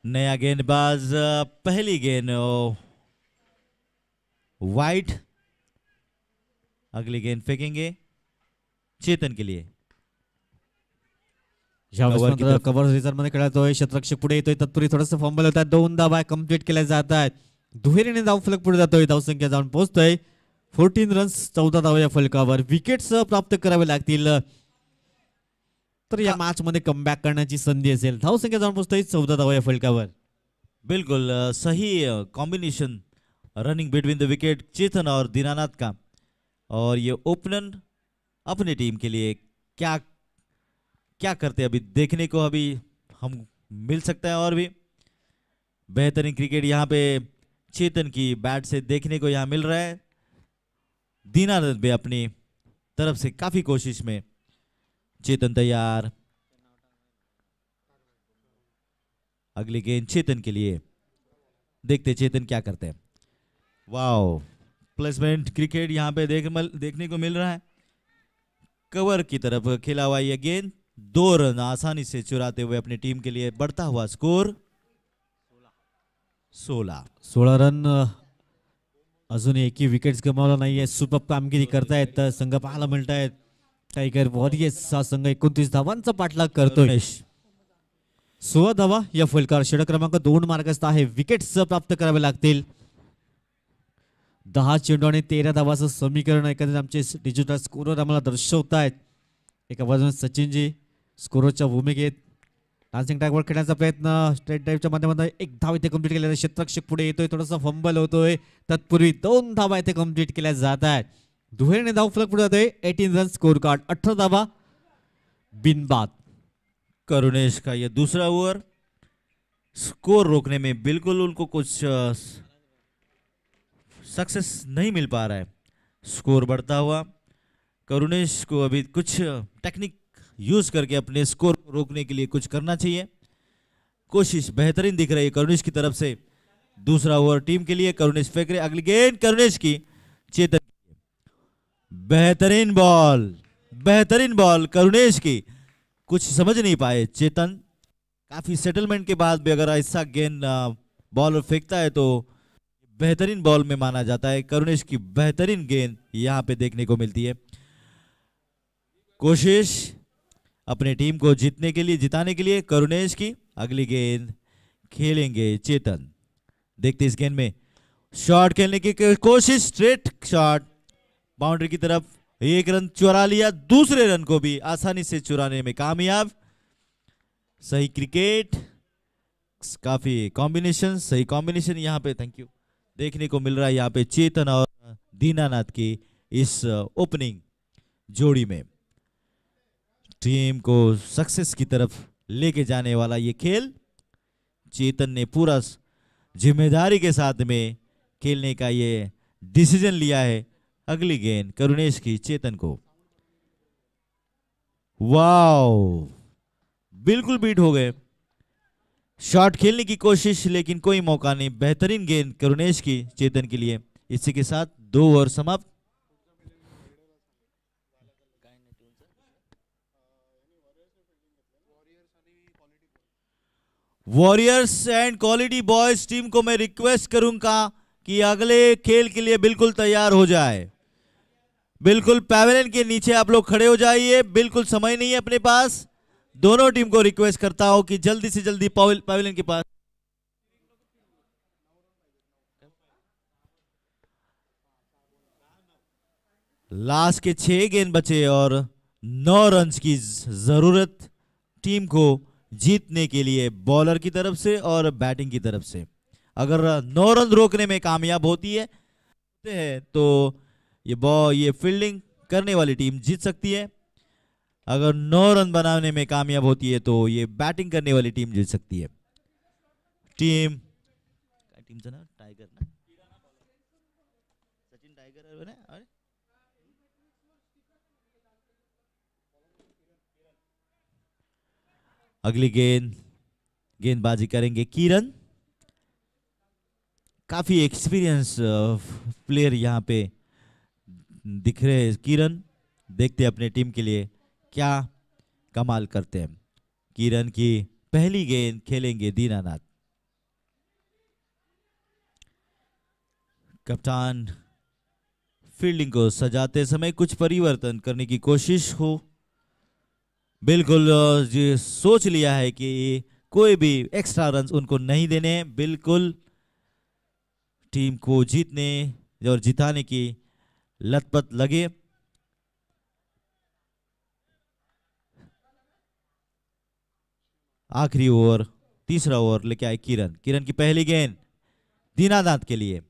Speaker 2: नया गेंदबाज पहली गेंद वाइट. अगली गेंद फेंकेंगे चेतन के लिए.
Speaker 1: कव्हर रिझर्व मध्ये खेळतोय. शतरक्षक पुढे येतोय. तत्पूर्वी थोडंसं फंबल होतात. 2 धावा कंप्लीट केल्या जात आहेत. दुहेरीने धाव फलक पुढे जातोय. धावसंख्या जाऊन पोहोचतोय 14 रन्स. 14 धावा या फलकावर. विकेट्स प्राप्त करावे लागतील तर या मॅच मध्ये कमबॅक करण्याची संधी असेल. धावसंख्या जाऊन पोहोचतोय 14 धावा या फलकावर.
Speaker 2: बिल्कुल सही combination running between the wicket Chetan और दीनानाथ का. और ये ओपनर अपनी टीम के लिए क्या क्या करते हैं अभी देखने को अभी हम मिल सकता है. और भी बेहतरीन क्रिकेट यहाँ पे चेतन की बैट से देखने को यहाँ मिल रहा है. दीनानाथ भी अपनी तरफ से काफी कोशिश में. चेतन तैयार. अगली गेंद चेतन के लिए. देखते चेतन क्या करते हैं. वाओ प्लेसमेंट क्रिकेट यहाँ पे देखने को मिल रहा है. कवर की तरफ खेला हुआ यह गेंद 2 रन आसानी से चुराते हुए अपनी टीम के लिए बढ़ता हुआ स्कोर
Speaker 1: 16 रन. अजून एकही विकेट्स गमावला नाहीये. सुपर कामगिरी करतायत संघ पाहायला मिळत आहेत. टायगर वॉरियर्स हा संघ 29 धावांचा पाठलाग करतोय. 16 धावा या फलकार. षटक क्रमांक 2 मार्गस्थ आहे. विकेट्स प्राप्त करावे लागतील. 10 चेंडू आणि 13 धावाचं समीकरण एकंदरीत आमचे डिजिटल स्कोरर आम्हाला दर्शवत आहेत. एका बाजूने सचिनजी स्कोररच्या भूमिकेत डान्सिंग ट्रॅकवर खेळण्याचा प्रयत्न. स्ट्रेट ड्राईव्हच्या माध्यमातून 1 धाव इथे कंप्लीट केलेला. क्षेत्ररक्षक पुढे येतोय. थोडासा फंबल होतोय. तत्पूर्वी 2 धावा इथे कंप्लीट केल्या जात आहेत. दुहेरीने धाव फलक पुढे जातोय. 18 रन स्कोर कार्ड. 18 धावा बिनबाद.
Speaker 2: करुणेश का ये दूसरा ओवर. स्कोर रोकने में बिल्कुल उनको कुछ सक्सेस नहीं मिल पा रहा है. स्कोर बढ़ता हुआ. करुणेश को अभी कुछ टेक्निक यूज करके अपने स्कोर को रोकने के लिए कुछ करना चाहिए. कोशिश बेहतरीन दिख रही है करुणेश की तरफ से. दूसरा ओवर टीम के लिए. करुणेश फेंक रहे. अगली गेंद करुणेश की. चेतन बेहतरीन बॉल करुणेश की. कुछ समझ नहीं पाए चेतन. काफी सेटलमेंट के बाद भी अगर ऐसा गेंद बॉलर फेंकता है तो बेहतरीन बॉल में माना जाता है. करुणेश की बेहतरीन गेंद यहां पे देखने को मिलती है. कोशिश अपनी टीम को जिताने के लिए करुणेश की. अगली गेंद खेलेंगे चेतन. देखते इस गेंद में शॉट खेलने की कोशिश. स्ट्रेट शॉट बाउंड्री की तरफ. 1 रन चुरा लिया. दूसरे रन को भी आसानी से चुराने में कामयाब. सही क्रिकेट. काफी कॉम्बिनेशन. सही कॉम्बिनेशन यहाँ पे थैंक यू देखने को मिल रहा है. यहाँ पे चेतन और दीनानाथ की इस ओपनिंग जोड़ी में टीम को सक्सेस की तरफ लेके जाने वाला ये खेल चेतन ने पूरा जिम्मेदारी के साथ में खेलने का ये डिसीजन लिया है. अगली गेंद करुणेश की चेतन को. वाओ बिल्कुल बीट हो गए. शॉट खेलने की कोशिश लेकिन कोई मौका नहीं. बेहतरीन गेंद करुणेश की चेतन के लिए. इसी के साथ 2 ओवर समाप्त. Warriors and quality boys team को मैं रिक्वेस्ट करूंगा कि अगले खेल के लिए बिल्कुल तैयार हो जाए. बिल्कुल पैवेलियन के नीचे आप लोग खड़े हो जाइए. बिल्कुल समय नहीं है अपने पास. दोनों टीम को रिक्वेस्ट करता हूं कि जल्दी से जल्दी पैवेलियन के पास. लास्ट के 6 गेंद बचे और 9 रन की जरूरत टीम को जीतने के लिए बॉलर की तरफ से और बैटिंग की तरफ से। अगर 9 रन रोकने में कामयाब होती है तो ये फील्डिंग करने वाली टीम जीत सकती है। अगर 9 रन बनाने में कामयाब होती है तो ये बैटिंग करने वाली टीम जीत सकती है। टीमचं ना टायगर ना, सचिन टायगर है ना। अरे अगली गेंदबाजी करेंगे किरण। काफी एक्सपीरियंस प्लेयर यहाँ पे दिख रहे हैं किरण। देखते हैं अपने टीम के लिए क्या कमाल करते हैं। किरण की पहली गेंद खेलेंगे दीनानाथ। कप्तान फील्डिंग को सजाते समय कुछ परिवर्तन करने की कोशिश हो। बिल्कुल ये सोच लिया है कि कोई भी एक्स्ट्रा रन उनको नहीं देने हैं। बिल्कुल टीम को जीतने और जिताने की लतपत लगे। आखिरी ओवर, तीसरा ओवर लेके आए किरण। किरण की पहली गेंद दीनानाथ के लिए।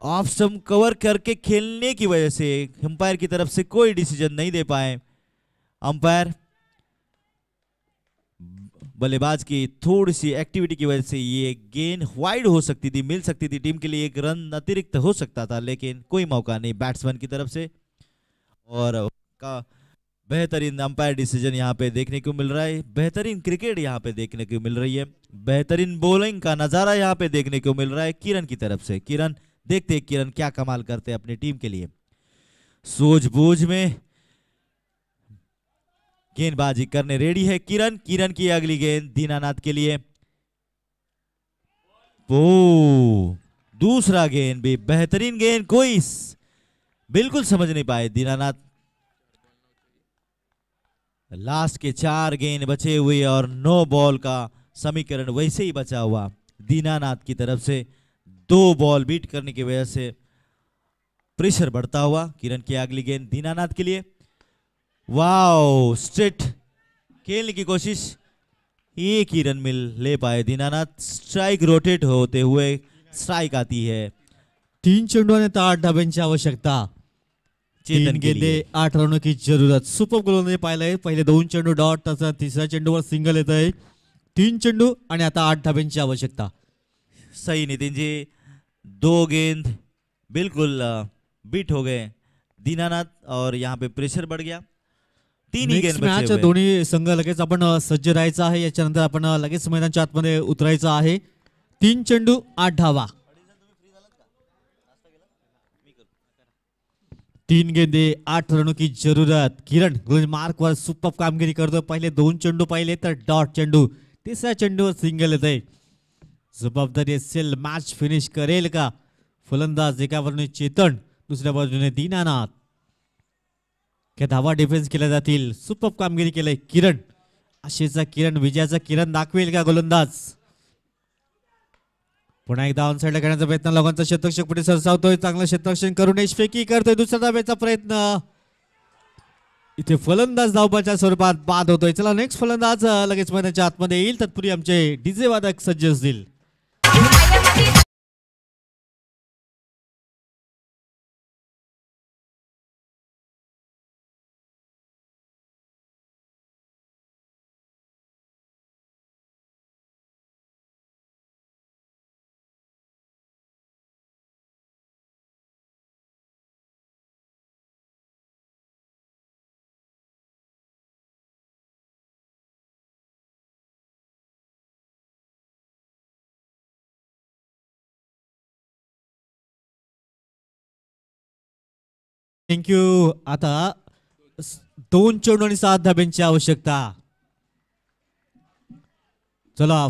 Speaker 2: ऑफ स्टंप कवर करके खेलने की वजह से अंपायर की तरफ से कोई डिसीजन नहीं दे पाए। अंपायर बल्लेबाज की थोड़ी सी एक्टिविटी की वजह से ये गेंद वाइड हो सकती थी, मिल सकती थी, टीम के लिए एक रन अतिरिक्त हो सकता था, लेकिन कोई मौका नहीं बैट्समैन की तरफ से। और का बेहतरीन अंपायर डिसीजन यहाँ पे देखने को मिल रहा है। बेहतरीन क्रिकेट यहाँ पे देखने को मिल रही है। बेहतरीन बॉलिंग का नजारा यहाँ पे देखने को मिल रहा है किरण की तरफ से। किरण, देखते हैं किरण क्या कमाल करते हैं अपनी टीम के लिए। सूझबूझ में गेंदबाजी करने रेडी है किरण। किरण की अगली गेंद दीनानाथ के लिए। ओ दूसरा गेंद भी बेहतरीन गेंद, कोई बिल्कुल समझ नहीं पाए दीनानाथ। लास्ट के 4 गेंद बचे हुए और 9 बॉल का समीकरण वैसे ही बचा हुआ दीनानाथ की तरफ से। 2 बॉल बीट करने की वजह से प्रेशर बढ़ता हुआ। किरण की अगली गेंद दीनानाथ के लिए। वाओ, स्ट्रेट खेलने की कोशिश, एक ही रन मिल ले पाए दीनानाथ। स्ट्राइक रोटेट होते हुए स्ट्राइक आती है।
Speaker 1: 3 चेंडू आणि 8 धाब्यांची आवश्यकता।
Speaker 2: चेतन
Speaker 1: 3
Speaker 2: के
Speaker 1: गेंदे
Speaker 2: लिए
Speaker 1: 8 रनों की जरूरत। सुपर गोलंदाजी पाहिलंय, पहिले 2 चेंडू डॉट, तसं तिसऱ्या चेंडूवर सिंगल येत आहे। 3 चेंडू आणि आता 8 धाब्यांची आवश्यकता।
Speaker 2: सही नितिन जी, 2 गेंद बिल्कुल बीट हो गए दीनानाथ और यहाँ पे प्रेशर बढ़ गया। 3 ही गेंद
Speaker 1: नेक्स्ट मॅच
Speaker 2: बचे हुए।
Speaker 1: दोन्ही संघ लगेच आपण सज्ज राहायचं आहे। याच्यानंतर आपण लगेच मैदानाच्या आतमध्ये उतरायचं आहे। 3 चेंडू 8 धावा। 3 गेंदे 8 रनों की जरूरत। किरण गोल मार्क वर सुपर कामगिरी करतो। पहिले 2 चेंडू पाहिले तर डॉट चेंडू, तिसऱ्या चेंडूवर सिंगल येत आहे। जबाबदारी असेल, मॅच फिनिश करेल का फलंदाज? एका बाजूने चेतन, दुसऱ्या बाजूने दीनानाथ। क्या धावा डिफेन्स केल्या जातील? सुपर कामगिरी केलंय किरण। आशेचा किरण, विजयाचा किरण दाखवेल का गोलंदाज? पुन्हा एकदा ऑन साइडला करण्याचा प्रयत्न, लोकांचा शतरक्षक पुढे सरसावतोय। चांगलं शतरक्षण करून फेकी करतोय। दुसऱ्या धाब्याचा प्रयत्न, इथे फलंदाज धावबाच्या स्वरूपात बाद होतोय। चला नेक्स्ट फलंदाज लगेच मैदानाच्या आतमध्ये येईल, तत्पूर्वी आमचे डीजे वादक सज्ज असतील। थँक्यू। आता 2 चेंडू आणि 7 धाब्यांची आवश्यकता। चला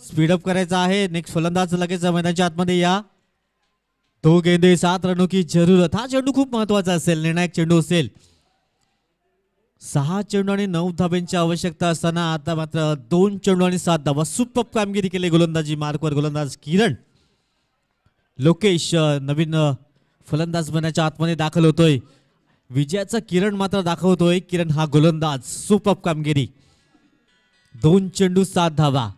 Speaker 1: स्पीडअप करायचा आहे। नेक्स्ट फलंदाज लगेच मैदानाच्या आतमध्ये या। 2 गेंदे 7 रनों की जरूरत। हा चेंडू खूप महत्वाचा असेल, निर्णायक चेंडू असेल। 6 चेंडू आणि 9 धाब्यांची आवश्यकता असताना आता मात्र 2 चेंडू आणि 7 धावा। सुपर कामगिरी केली गोलंदाजी मार्कवर गोलंदाज किरण। लोकेश नवीन फलंदाज बनाच्या आतमध्ये दाखल होतोय। विजयाचा किरण मात्र दाखवतोय। किरण हा गोलंदाज, सुपर कामगिरी। 2 चेंडू 7 धावा.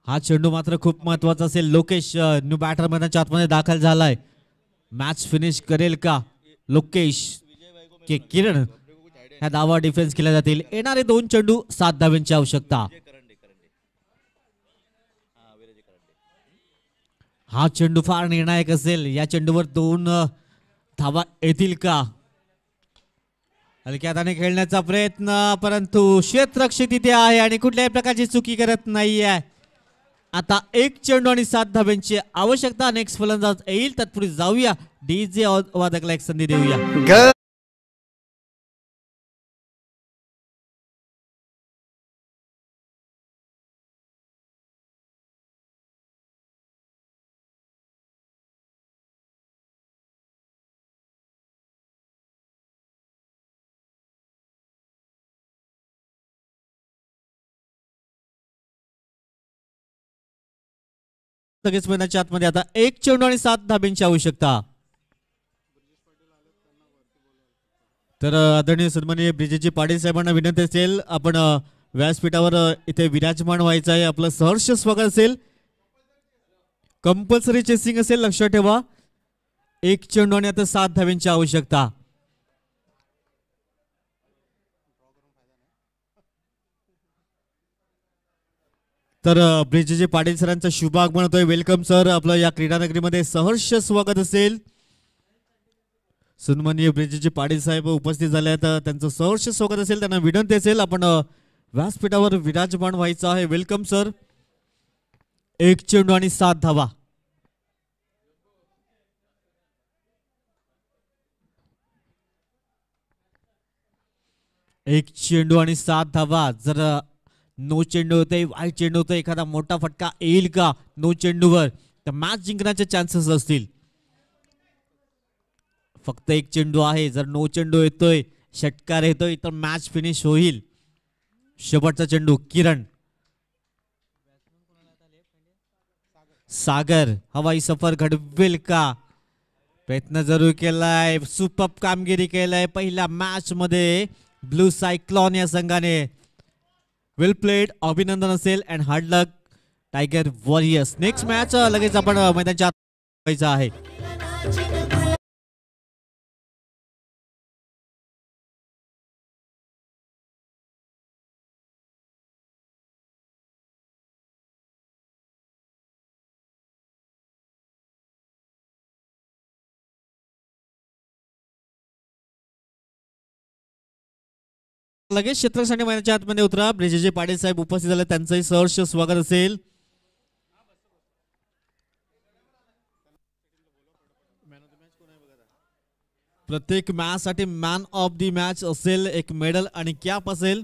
Speaker 1: हा चेंडू मात्र खूप महत्वाचा असेल. लोकेश न्यू बॅटर मैदानाच्या आतमध्ये दाखल झालाय. मॅच फिनिश करेल का लोकेश के किरण? ह्या धावा डिफेन्स केल्या जातील. येणारे 2 चेंडू 7 धाव्यांची आवश्यकता. हा चेंडू फार निर्णायक असेल. या चेंडूवर 2 धावा येतील का? हलक्या हाताने खेळण्याचा प्रयत्न, परंतु क्षेत्ररक्षक तिथे आहे आणि कुठल्याही प्रकारची चुकी करत नाहीये. आता 1 चेंडू आणि 7 धाब्यांची आवश्यकता. नेक्स्ट फलंदाज येईल तत्पूर्वी जाऊया डीजे वादकला एक संधी देऊया. लगेच मैदानाच्या आतमध्ये आता 1 चेंडू आणि 7 धाब्यांची आवश्यकता. तर आदरणीय सन्माननीय ब्रिजेशजी पाटील साहेबांना विनंती असेल, आपण व्यासपीठावर इथे विराजमान व्हायचं आहे. आपलं सहर्ष स्वागत असेल. कंपल्सरी चेसिंग असेल, लक्षात ठेवा. 1 चेंडू आणि आता 7 धाब्यांची आवश्यकता. तर ब्रिजेशजी पाटील सरांचा शुभ आगमन होतोय. Welcome sir. आपलं या क्रीडा नगरीमध्ये सहर्ष स्वागत असेल. सन्माननीय ब्रिजेशजी पाटील साहेब उपस्थित झाले आहेत, त्यांचं सहर्ष स्वागत असेल. त्यांना विनंती असेल आपण व्यासपीठावर विराजमान व्हायचं आहे. Welcome sir. 1 चेंडू आणि 7 धावा. एक चेंडू आणि 7 धावा. जर नो चेंडू होते, वाईट चेंडू होते, एखादा मोठा फटका येईल का नो चेंडूवर, तर मॅच जिंकण्याचे चान्सेस असतील. फक्त 1 चेंडू आहे. जर नो चेंडू येतोय, षटकार येतोय, तर मॅच फिनिश होईल. शेवटचा चेंडू किरण. सागर हवाई सफर घडवेल का? प्रयत्न जरूर केलाय. सुपर कामगिरी केलाय पहिल्या मॅच मध्ये ब्लू सायक्लॉन या संघाने. Well played. अभिनंदन असेल and hard luck tiger warriors. Next match लगेच आपण मैदानाच्या आत आहे. लगेच क्षेत्ररक्षण मैदानाच्या आतमध्ये उतरा. ब्रिजेशजी पाटील साहेब उपस्थित झाले, त्यांचंही सहर्ष स्वागत असेल. प्रत्येक मॅच साठी मॅन ऑफ दी मॅच असेल, एक मेडल आणि कॅप असेल.